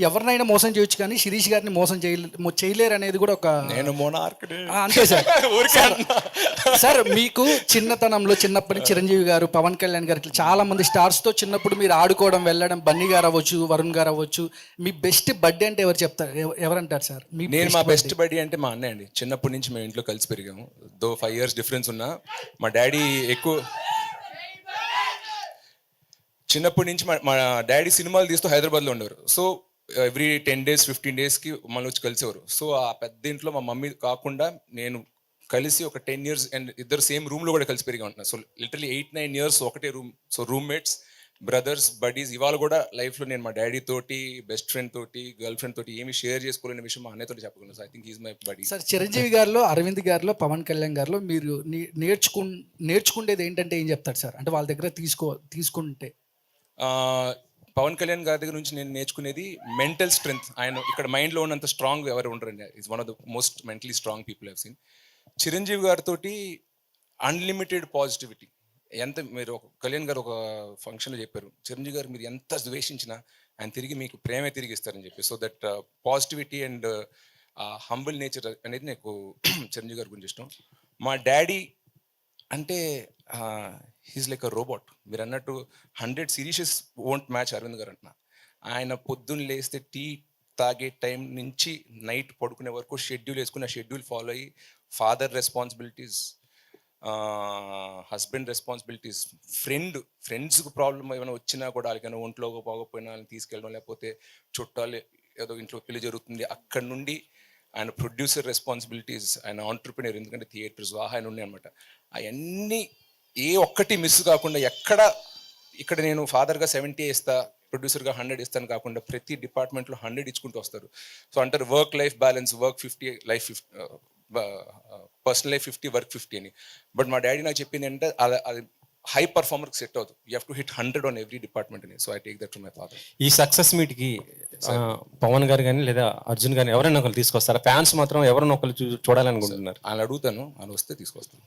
ఎవరినైనా మోసం చేయొచ్చు కానీ శిరీష్ గారిని మోసం చేయలేరు అనేది కూడా ఒక నేను మోనార్క్ అంతే సార్. సార్ మీకు చిన్నతనంలో చిన్నప్పటి చిరంజీవి గారు, పవన్ కళ్యాణ్ గారు ఇట్లా చాలా మంది స్టార్స్ తో చిన్నప్పుడు మీరు ఆడుకోవడం వెళ్ళడం, బన్నీ గారు అవ్వచ్చు, వరుణ్ గారు అవ్వచ్చు, మీ బెస్ట్ బర్త్డే అంటే ఎవరు చెప్తారు, ఎవరంటారు సార్? నేను మా బెస్ట్ బడ్డీ అంటే మా అన్నయ్య అండి. చిన్నప్పటి నుంచి మేము ఇంట్లో కలిసి పెరిగాము. 5 years డిఫరెన్స్ ఉన్నా మా డాడీ ఎక్కువ చిన్నప్పటి నుంచి మా డాడీ సినిమాలు తీస్తూ హైదరాబాద్లో ఉండేవారు. సో ఎవ్రీ 10 days 15 daysకి మళ్ళీ వచ్చి కలిసేవారు. సో ఆ పెద్ద ఇంట్లో మా మమ్మీ కాకుండా నేను కలిసి ఒక 10 years అండ్ ఇద్దరు సేమ్ రూమ్లో కూడా కలిసి పెరిగా ఉంటున్నాను. సో లిటరలీ 8-9 years ఒకటే room. So roommates, brothers, buddies. ఇవాళ కూడా లైఫ్లో నేను మా డాడీ తోటి, బెస్ట్ ఫ్రెండ్ తోటి, గర్ల్ ఫ్రెండ్ తోటి ఏమి షేర్ చేసుకోలేని విషయం మా అన్నయ్యతో చెప్పగలను. So I think is my body. Sir Chiranjeevi గారిలో, అరవింద్ గారిలో, పవన్ కళ్యాణ్ గారిలో మీరు నేర్చుకునేది ఏంటంటే ఏం చెప్తారు సార్? అంటే వాళ్ళ దగ్గర తీసుకుంటే పవన్ కళ్యాణ్ గారి దగ్గర నుంచి నేను నేర్చుకునేది మెంటల్ స్ట్రెంగ్త్. ఆయన ఇక్కడ మైండ్లో ఉన్నంత స్ట్రాంగ్ ఎవరు ఉండరండి. Is one of the most mentally strong people have seen. Chiranjeevi గారితో అన్లిమిటెడ్ పాజిటివిటీ. ఎంత మీరు కళ్యాణ్ గారు ఒక ఫంక్షన్లో చెప్పారు, చిరంజీవి గారు మీరు ఎంత ద్వేషించినా ఆయన తిరిగి మీకు ప్రేమే తిరిగి ఇస్తారని చెప్పి. So that positivity and humble nature అనేది నాకు చిరంజీవి గారి గురించి ఇష్టం. మా డాడీ అంటే హీస్ లైక్ అ రోబోట్. మీరు అన్నట్టు 100 సిరీసెస్ వోంట్ మ్యాచ్ అరవింద్ గారు అంటున్నా. ఆయన పొద్దున్న లేస్తే టీ తాగే టైం నుంచి నైట్ పడుకునే వరకు షెడ్యూల్ వేసుకుని ఆ షెడ్యూల్ ఫాలో అయ్యి ఫాదర్ రెస్పాన్సిబిలిటీస్, హస్బెండ్ రెస్పాన్సిబిలిటీస్, ఫ్రెండ్స్కి ప్రాబ్లం ఏమైనా వచ్చినా కూడా వాళ్ళకైనా ఒంట్లో పోకపోయినా వాళ్ళని తీసుకెళ్ళడం, లేకపోతే చుట్టాలు ఏదో ఇంట్లో పెళ్లి జరుగుతుంది అక్కడ నుండి ఆయన ప్రొడ్యూసర్ రెస్పాన్సిబిలిటీస్, ఆయన ఆంటర్ప్రినర్, ఎందుకంటే థియేటర్స్ ఆయన ఉన్నాయి అనమాట. అవన్నీ ఏ ఒక్కటి మిస్ కాకుండా ఇక్కడ నేను ఫాదర్గా 70 ఇస్తా, ప్రొడ్యూసర్గా 100 ఇస్తాను కాకుండా ప్రతి డిపార్ట్మెంట్లో 100 ఇచ్చుకుంటూ వస్తారు. సో అంటారు work life balance, work 50, life 50, personal life 50, work 50 అని. బట్ మా డాడీ నాకు చెప్పింది ఏంటంటే అది హై పర్ఫార్మర్కి సెట్ అవుతుంది. You have to hit 100 on every department అని. So I take that from my father. ఈ సక్సెస్ మీట్కి పవన్ గారు కానీ లేదా అర్జున్ గారిని ఎవరైనా ఒకరు తీసుకొస్తారా? ఫ్యాన్స్ మాత్రం ఎవరైనా ఒకరు చూడాలనుకుంటున్నారు. ఆయన అడుగుతాను, ఆయన వస్తే తీసుకొస్తాను.